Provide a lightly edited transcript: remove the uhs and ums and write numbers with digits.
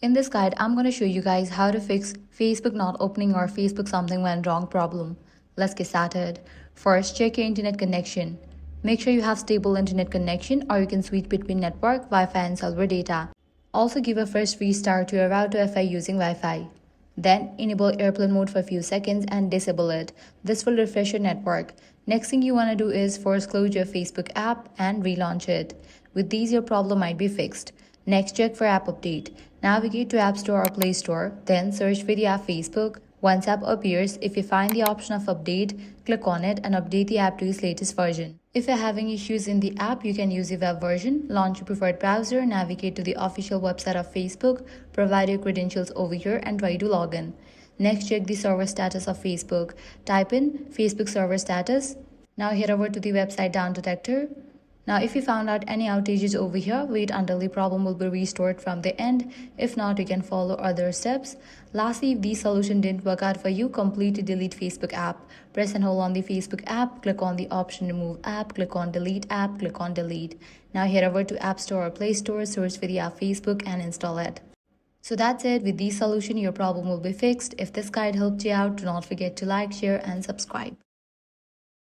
In this guide, I'm going to show you guys how to fix Facebook not opening or Facebook something went wrong problem. Let's get started. First, check your internet connection. Make sure you have stable internet connection or you can switch between network, Wi-Fi and cellular data. Also give a first restart to your router if you're using Wi-Fi. Then enable airplane mode for a few seconds and disable it. This will refresh your network. Next thing you want to do is force close your Facebook app and relaunch it. With these, your problem might be fixed. Next, check for app update. Navigate to App Store or Play Store, then search for the app Facebook. Once app appears, if you find the option of update, click on it and update the app to its latest version. If you're having issues in the app, you can use the web version, launch your preferred browser, navigate to the official website of Facebook, provide your credentials over here and try to log in. Next, check the server status of Facebook. Type in Facebook server status. Now head over to the website Down Detector. Now if you found out any outages over here, wait until the problem will be restored from the end. If not, you can follow other steps. Lastly, if the solution didn't work out for you, completely delete Facebook app. Press and hold on the Facebook app, click on the option remove app, click on delete app, click on delete. Now head over to App Store or Play Store, search for the app Facebook and install it. So that's it. With this solution, your problem will be fixed. If this guide helped you out, do not forget to like, share and subscribe.